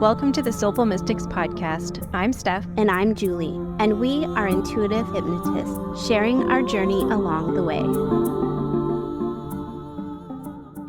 Welcome to the Soulful Mystics podcast. I'm Steph. And I'm Julie, and we are intuitive hypnotists, sharing our journey along the way.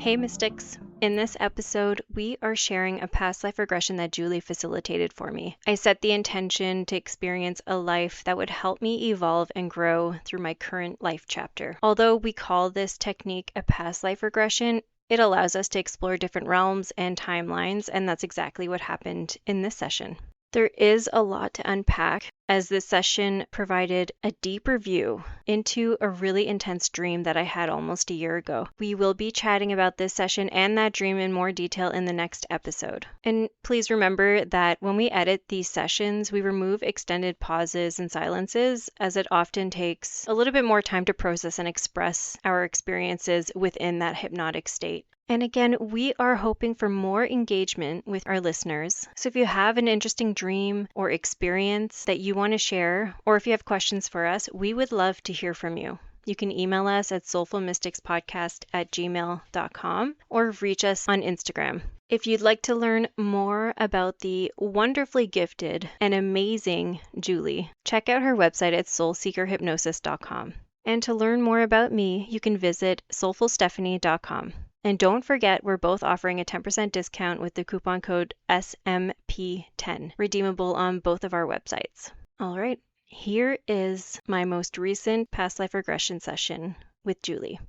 Hey Mystics. In this episode, we are sharing a past life regression that Julie facilitated for me. I set the intention to experience a life that would help me evolve and grow through my current life chapter. Although we call this technique a past life regression, it allows us to explore different realms and timelines, and that's exactly what happened in this session. There is a lot to unpack, as this session provided a deeper view into a really intense dream that I had almost a year ago. We will be chatting about this session and that dream in more detail in the next episode. And please remember that when we edit these sessions, we remove extended pauses and silences, as it often takes a little bit more time to process and express our experiences within that hypnotic state. And again, we are hoping for more engagement with our listeners. So if you have an interesting dream or experience that you want to share, or if you have questions for us, we would love to hear from you. You can email us at soulfulmysticspodcast@gmail.com or reach us on Instagram. If you'd like to learn more about the wonderfully gifted and amazing Julie, check out her website at soulseekerhypnosis.com. And to learn more about me, you can visit soulfulstephanie.com. And don't forget, we're both offering a 10% discount with the coupon code SMP10, redeemable on both of our websites. All right, here is my most recent past life regression session with Julie.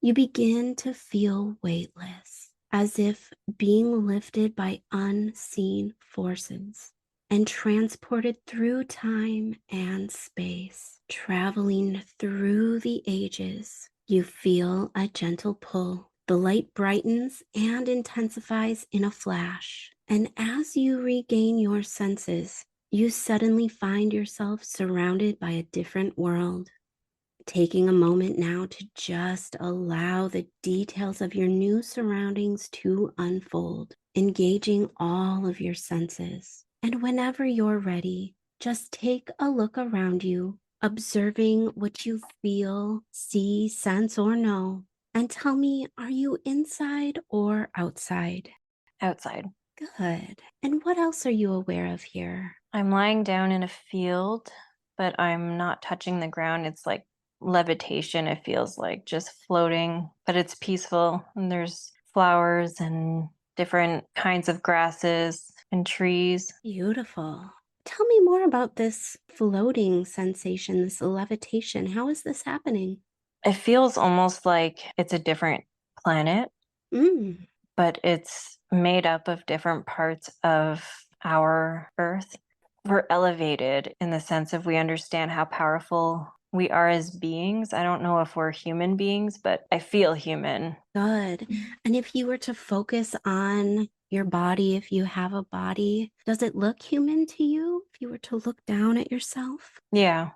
You begin to feel weightless, as if being lifted by unseen forces and transported through time and space, traveling through the ages. You feel a gentle pull. The light brightens and intensifies in a flash. And as you regain your senses, you suddenly find yourself surrounded by a different world. Taking a moment now to just allow the details of your new surroundings to unfold, engaging all of your senses. And whenever you're ready, just take a look around you, observing what you feel, see, sense, or know. And tell me, are you inside or outside? Outside. Good. And what else are you aware of here? I'm lying down in a field, but I'm not touching the ground. It's like levitation, it feels like, just floating, but it's peaceful. And there's flowers and different kinds of grasses and trees. Beautiful. Tell me more about this floating sensation, this levitation. How is this happening? It feels almost like it's a different planet, but it's made up of different parts of our Earth. We're elevated in the sense of we understand how powerful we are as beings. I don't know if we're human beings, but I feel human. Good. And if you were to focus on your body, if you have a body, does it look human to you if you were to look down at yourself? Yeah.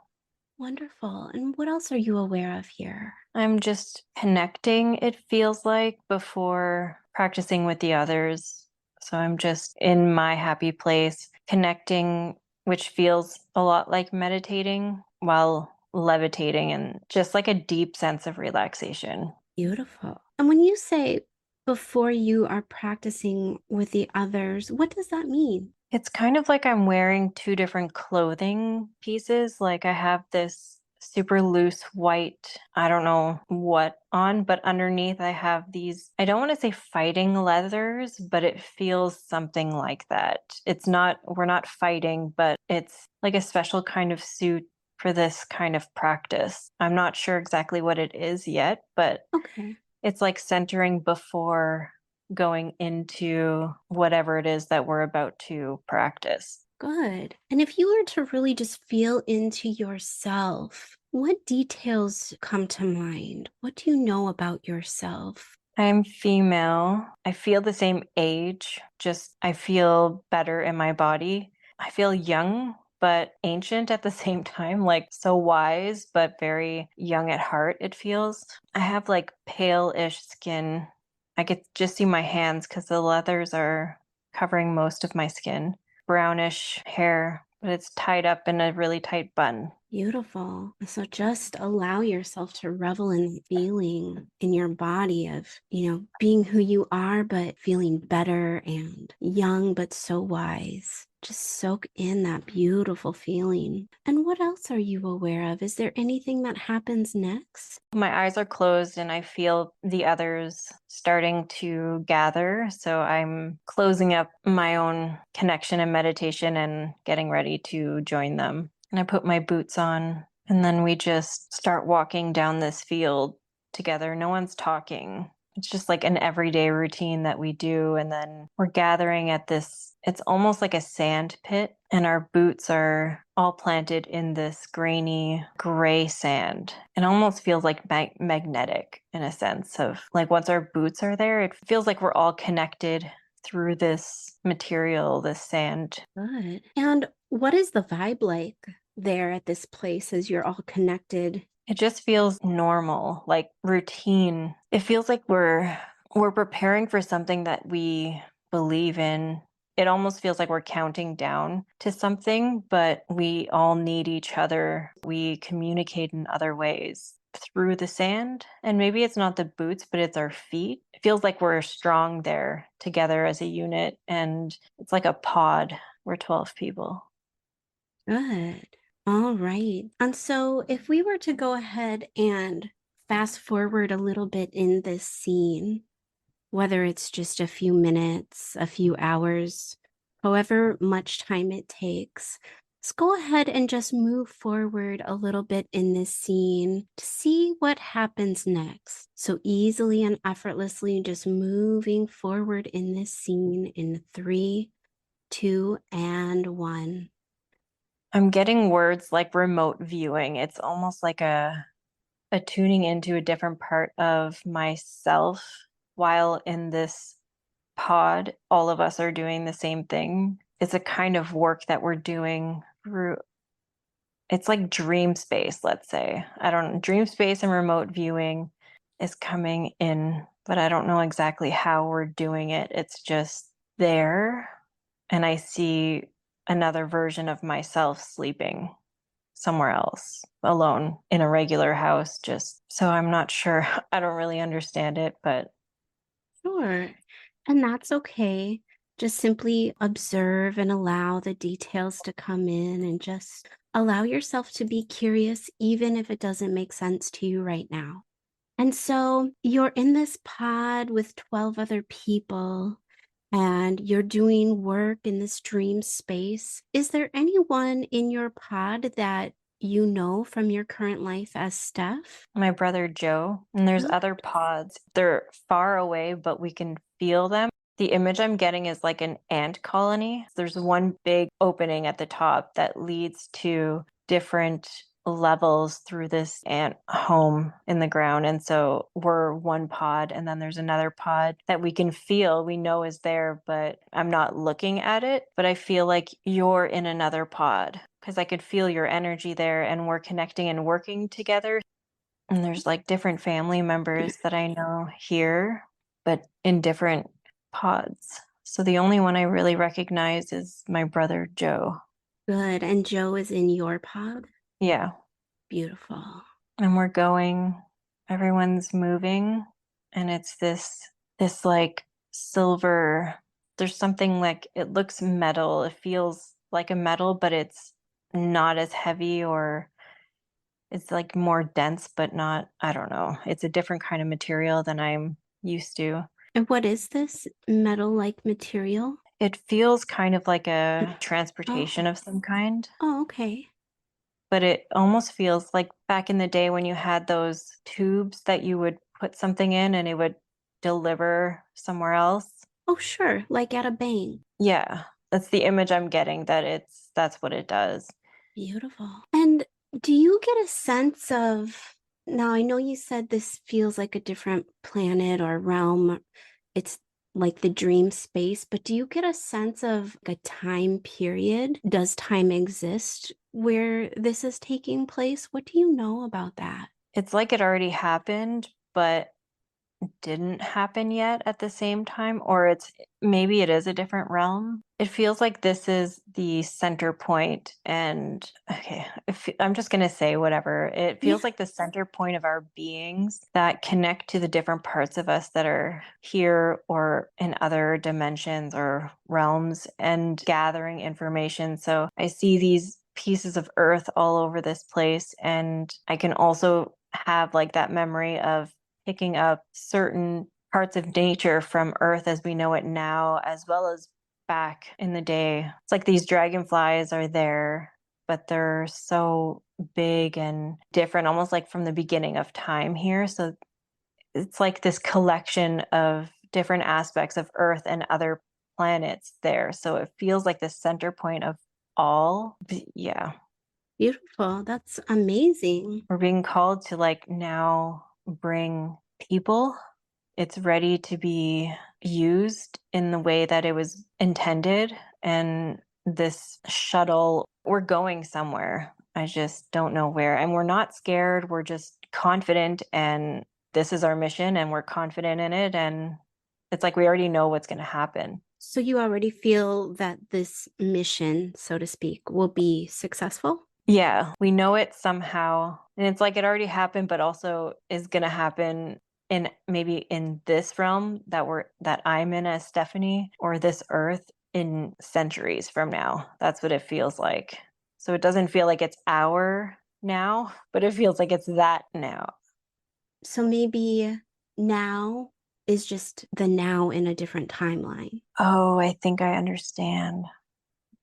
Wonderful. And what else are you aware of here? I'm just connecting, it feels like, before practicing with the others. So I'm just in my happy place, connecting, which feels a lot like meditating while levitating, and just like a deep sense of relaxation. Beautiful. And when you say before you are practicing with the others, what does that mean? It's kind of like I'm wearing two different clothing pieces. Like I have this super loose white, I don't know what on, but underneath I have these, I don't want to say fighting leathers, but it feels something like that. It's not, we're not fighting, but it's like a special kind of suit for this kind of practice. I'm not sure exactly what it is yet, but Okay. it's like centering before going into whatever it is that we're about to practice. Good. And if you were to really just feel into yourself, what details come to mind? What do you know about yourself? I'm female. I feel the same age, just I feel better in my body. I feel young, but ancient at the same time, like so wise, but very young at heart, it feels. I have like pale-ish skin. I could just see my hands because the leathers are covering most of my skin. Brownish hair, but it's tied up in a really tight bun. Beautiful. So just allow yourself to revel in the feeling in your body of, being who you are, but feeling better and young, but so wise. Just soak in that beautiful feeling. And what else are you aware of? Is there anything that happens next? My eyes are closed and I feel the others starting to gather. So I'm closing up my own connection and meditation and getting ready to join them. And I put my boots on, and then we just start walking down this field together. No one's talking. It's just like an everyday routine that we do. And then we're gathering at this, it's almost like a sand pit, and our boots are all planted in this grainy gray sand. It almost feels like magnetic in a sense of like once our boots are there, it feels like we're all connected through this material, this sand. Good. And what is the vibe like there at this place as you're all connected? It just feels normal, like routine. It feels like we're preparing for something that we believe in. It almost feels like we're counting down to something, but we all need each other. We communicate in other ways through the sand. And maybe it's not the boots, but it's our feet. It feels like we're strong there together as a unit. And it's like a pod. We're 12 people. Good. All right. And so, if we were to go ahead and fast forward a little bit in this scene, whether it's just a few minutes, a few hours, however much time it takes, let's go ahead and just move forward a little bit in this scene to see what happens next. So, easily and effortlessly, just moving forward in this scene in three, two, and one. I'm getting words like remote viewing. It's almost like a tuning into a different part of myself while in this pod. All of us are doing the same thing. It's a kind of work that we're doing through, it's like dream space, let's say. I don't know, dream space and remote viewing is coming in, but I don't know exactly how we're doing it. It's just there. And I see another version of myself sleeping somewhere else alone in a regular house, just so I'm not sure. I don't really understand it, but Sure. And that's okay. Just simply observe and allow the details to come in and just allow yourself to be curious, even if it doesn't make sense to you right now. And so you're in this pod with 12 other people and you're doing work in this dream space. Is there anyone in your pod that you know from your current life as Steph? my brother Joe, and there's other pods. They're far away, but we can feel them. The image I'm getting is like an ant colony. There's one big opening at the top that leads to different levels through this ant home in the ground. And so we're one pod, and then there's another pod that we can feel, we know is there, but I'm not looking at it. But I feel like you're in another pod because I could feel your energy there, and we're connecting and working together. And there's like different family members that I know here, but in different pods. So the only one I really recognize is my brother Joe. Good. And Joe is in your pod? Yeah. Beautiful. And we're going, everyone's moving, and it's this like silver, there's something like it looks metal. It feels like a metal, but it's not as heavy, or it's like more dense, but not, I don't know. It's a different kind of material than I'm used to. And what is this metal-like material? It feels kind of like a Oh, transportation of some kind, oh, okay. but it almost feels like back in the day when you had those tubes that you would put something in and it would deliver somewhere else. Oh, sure. Like at a bank. Yeah, that's the image I'm getting, that that's what it does. Beautiful. And do you get a sense of, now I know you said this feels like a different planet or realm. It's like the dream space, but do you get a sense of a time period? Does time exist where this is taking place? What do you know about that? It's like it already happened, but didn't happen yet at the same time, or maybe it is a different realm. It feels like this is the center point, and okay, I'm just gonna say whatever. It Yeah. feels like the center point of our beings that connect to the different parts of us that are here or in other dimensions or realms and gathering information. So I see these pieces of earth all over this place, and I can also have like that memory of picking up certain parts of nature from Earth as we know it now, as well as back in the day. It's like these dragonflies are there, but they're so big and different, almost like from the beginning of time here. So it's like this collection of different aspects of Earth and other planets there. So it feels like the center point of all. Yeah. Beautiful. That's amazing. We're being called to like now bring people. It's ready to be used in the way that it was intended. And this shuttle, we're going somewhere. I just don't know where. And we're not scared. We're just confident. And this is our mission, and we're confident in it. And it's like we already know what's going to happen. So you already feel that this mission, so to speak, will be successful? Yeah, we know it somehow. And it's like it already happened, but also is going to happen in maybe in this realm that I'm in as Stephanie, or this earth in centuries from now. That's what it feels like. So it doesn't feel like it's our now, but it feels like it's that now. So maybe now is just the now in a different timeline. Oh, I think I understand.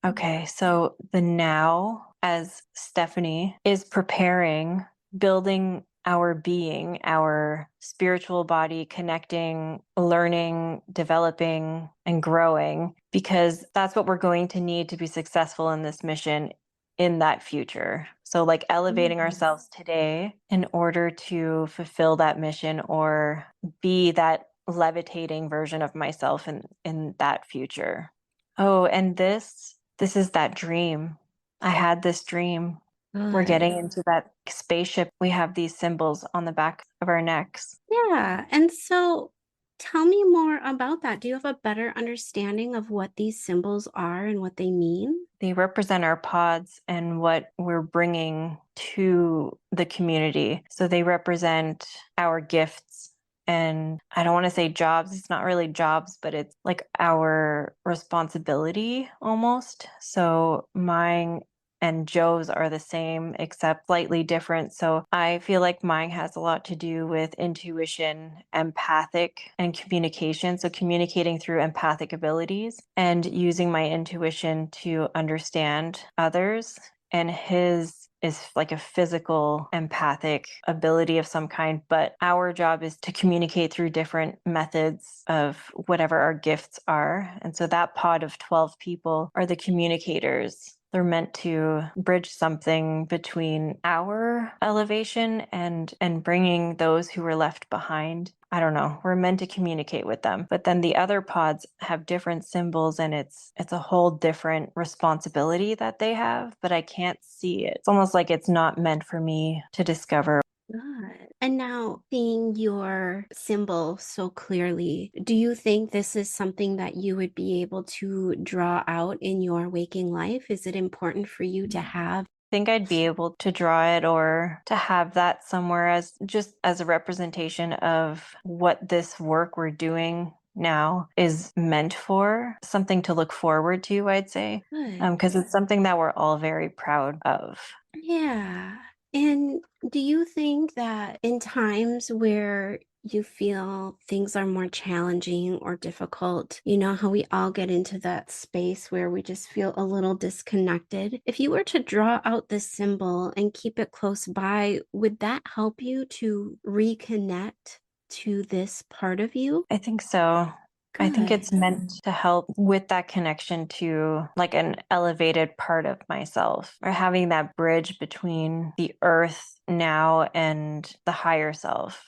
Okay, so the now as Stephanie is preparing, building our being, our spiritual body, connecting, learning, developing, and growing, because that's what we're going to need to be successful in this mission in that future. So, like elevating ourselves today in order to fulfill that mission or be that levitating version of myself in that future. Oh, and this is that dream. I had this dream. We're Good. getting into that spaceship. We have these symbols on the back of our necks. Yeah. And so tell me more about that. Do you have a better understanding of what these symbols are and what they mean? They represent our pods and what we're bringing to the community. So they represent our gifts. And I don't want to say jobs. It's not really jobs, but it's like our responsibility almost. So mine and Joe's are the same, except slightly different. So I feel like mine has a lot to do with intuition, empathic, and communication. So communicating through empathic abilities and using my intuition to understand others. And his is like a physical empathic ability of some kind, but our job is to communicate through different methods of whatever our gifts are. And so that pod of 12 people are the communicators. They're meant to bridge something between our elevation and bringing those who were left behind. I don't know. We're meant to communicate with them. But then the other pods have different symbols, and it's a whole different responsibility that they have, but I can't see it. It's almost like it's not meant for me to discover. Good. And now, seeing your symbol so clearly, do you think this is something that you would be able to draw out in your waking life? Is it important for you to have? Think I'd be able to draw it or to have that somewhere as just as a representation of what this work we're doing now is meant for, something to look forward to, I'd say, Good. because it's something that we're all very proud of. Yeah. And do you think that in times where you feel things are more challenging or difficult, you know how we all get into that space where we just feel a little disconnected? If you were to draw out this symbol and keep it close by, would that help you to reconnect to this part of you? I think so. I think Good. it's meant to help with that connection to like an elevated part of myself, or having that bridge between the earth now and the higher self.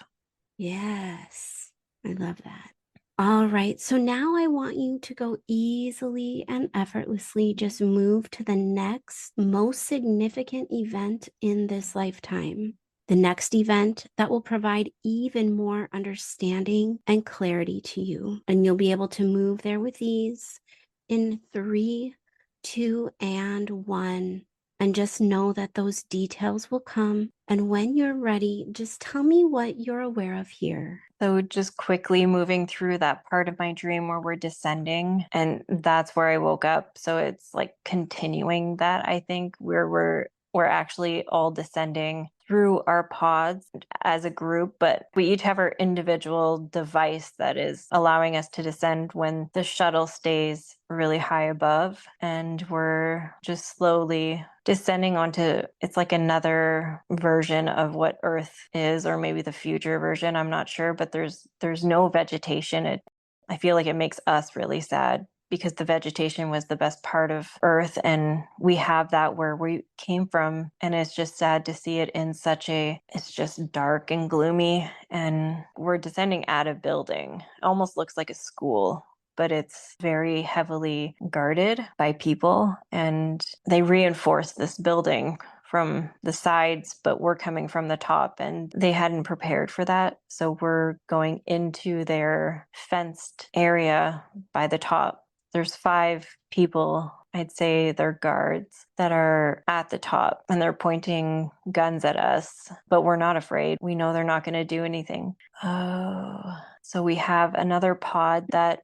Yes, I love that. All right, so now I want you to go easily and effortlessly just move to the next most significant event in this lifetime. The next event that will provide even more understanding and clarity to you. And you'll be able to move there with ease in 3, 2, and 1. And just know that those details will come. And when you're ready, just tell me what you're aware of here. So just quickly moving through that part of my dream where we're descending, and that's where I woke up. So it's like continuing that, I think, where we're actually all descending through our pods as a group, but we each have our individual device that is allowing us to descend when the shuttle stays really high above, and we're just slowly descending onto, it's like another version of what Earth is, or maybe the future version, I'm not sure, but there's no vegetation. I feel like it makes us really sad because the vegetation was the best part of Earth, and we have that where we came from, and it's just sad to see it in it's just dark and gloomy, and we're descending at a building. It almost looks like a school, but it's very heavily guarded by people, and they reinforce this building from the sides, but we're coming from the top, and they hadn't prepared for that. So we're going into their fenced area by the top. There's 5 people, I'd say they're guards, that are at the top, and they're pointing guns at us, but we're not afraid. We know they're not going to do anything. Oh, so we have another pod that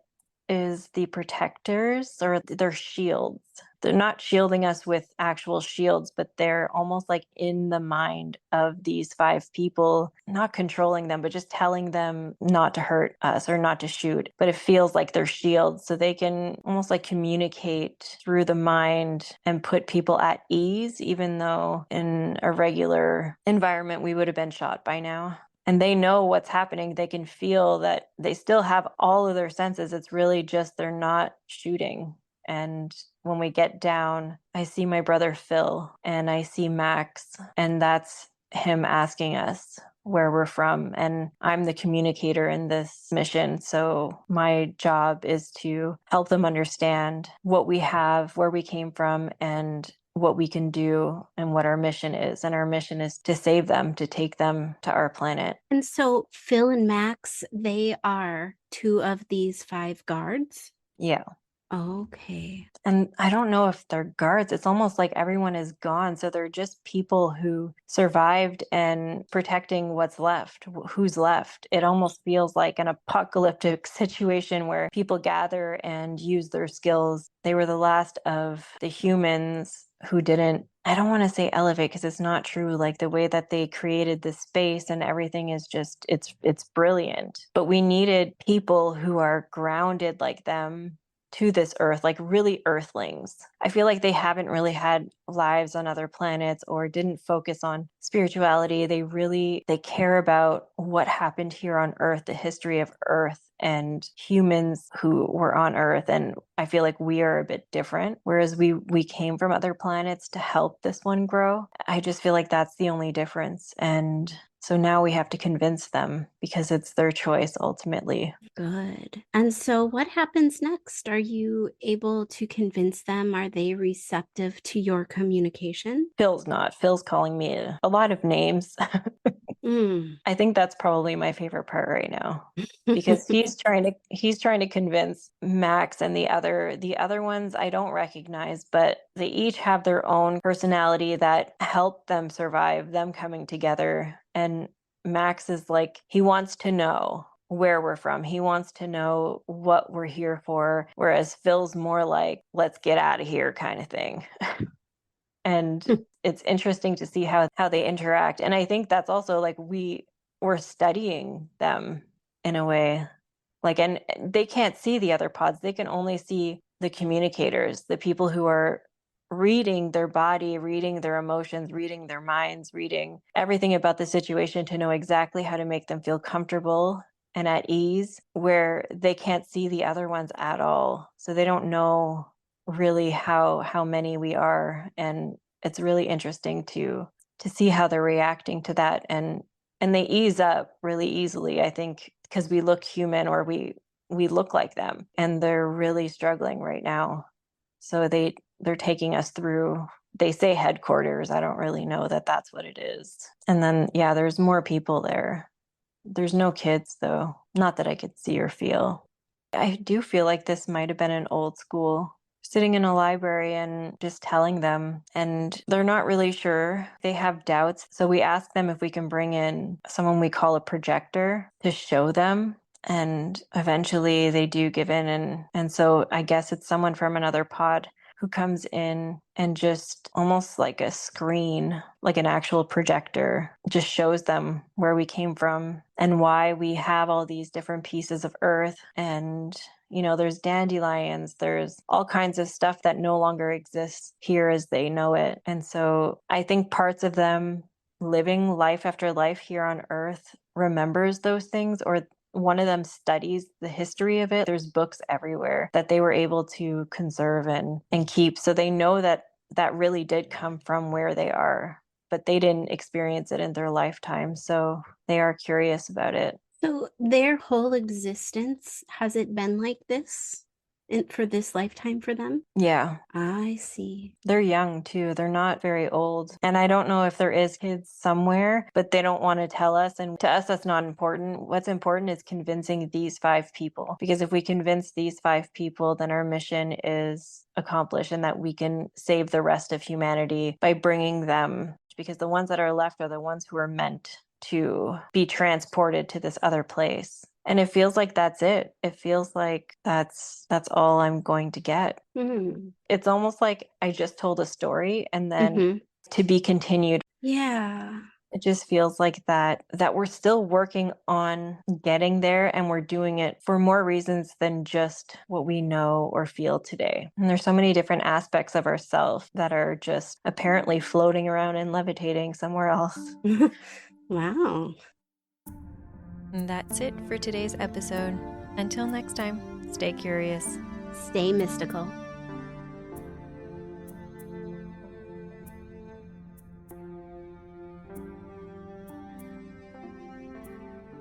is the protectors, or their shields. They're not shielding us with actual shields, but they're almost like in the mind of these 5 people, not controlling them, but just telling them not to hurt us or not to shoot. But it feels like they're shields, so they can almost like communicate through the mind and put people at ease, even though in a regular environment we would have been shot by now. And they know what's happening. They can feel that they still have all of their senses. It's really just they're not shooting. And when we get down, I see my brother Phil and I see Max, and that's him asking us where we're from. And I'm the communicator in this mission. So my job is to help them understand what we have, where we came from, and what we can do and what our mission is. And our mission is to save them, to take them to our planet. And so Phil and Max, they are 2 of these 5 guards. Yeah. Okay. And I don't know if they're guards. It's almost like everyone is gone. So they're just people who survived and protecting what's left, who's left. It almost feels like an apocalyptic situation where people gather and use their skills. They were the last of the humans who didn't, I don't want to say elevate because it's not true. Like the way that they created the space and everything is just, it's brilliant. But we needed people who are grounded like them to this earth, like really earthlings. I feel like they haven't really had lives on other planets or didn't focus on spirituality. They care about what happened here on earth, the history of earth and humans who were on earth. And I feel like we are a bit different, whereas we came from other planets to help this one grow. I just feel like that's the only difference. And so now we have to convince them because it's their choice ultimately. Good. And so what happens next? Are you able to convince them? Are they receptive to your communication? Phil's not. Phil's calling me a lot of names. Mm. I think that's probably my favorite part right now because he's trying to convince Max and the other ones I don't recognize, but they each have their own personality that helped them survive, them coming together. And Max is like, he wants to know where we're from. He wants to know what we're here for, whereas Phil's more like, let's get out of here kind of thing. And it's interesting to see how they interact. And I think that's also like we're studying them in a way, like, and they can't see the other pods. They can only see the communicators, the people who are reading their body, reading their emotions, reading their minds, reading everything about the situation to know exactly how to make them feel comfortable and at ease, where they can't see the other ones at all. So they don't know really how many we are. And it's really interesting to see how they're reacting to that. And they ease up really easily, I think, because we look human, or we look like them, and they're really struggling right now. So they're taking us through They say headquarters. I don't really know that that's what it is. And then, yeah, there's more people there. There's no kids, though. Not that I could see or feel. I do feel like this might have been an old school. Sitting in a library and just telling them, and they're not really sure. They have doubts. So we ask them if we can bring in someone we call a projector to show them. And eventually they do give in. And so I guess it's someone from another pod who comes in and just almost like a screen, like an actual projector, just shows them where we came from and why we have all these different pieces of earth. And, you know, there's dandelions, there's all kinds of stuff that no longer exists here as they know it. And so I think parts of them living life after life here on earth remembers those things, or one of them studies the history of it. There's books everywhere that they were able to conserve and keep. So they know that that really did come from where they are, but they didn't experience it in their lifetime. So they are curious about it. So their whole existence, has it been like this for this lifetime for them? Yeah. I see. They're young too. They're not very old. And I don't know if there is kids somewhere, but they don't want to tell us. And to us, that's not important. What's important is convincing these 5 people. Because if we convince these 5 people, then our mission is accomplished and that we can save the rest of humanity by bringing them. Because the ones that are left are the ones who are meant to be transported to this other place. And it feels like that's it. It feels like that's all I'm going to get. Mm-hmm. It's almost like I just told a story and then Mm-hmm. to be continued. Yeah. It just feels like that we're still working on getting there, and we're doing it for more reasons than just what we know or feel today. And there's so many different aspects of ourselves that are just apparently floating around and levitating somewhere else. Wow. And that's it for today's episode. Until next time, stay curious. Stay mystical.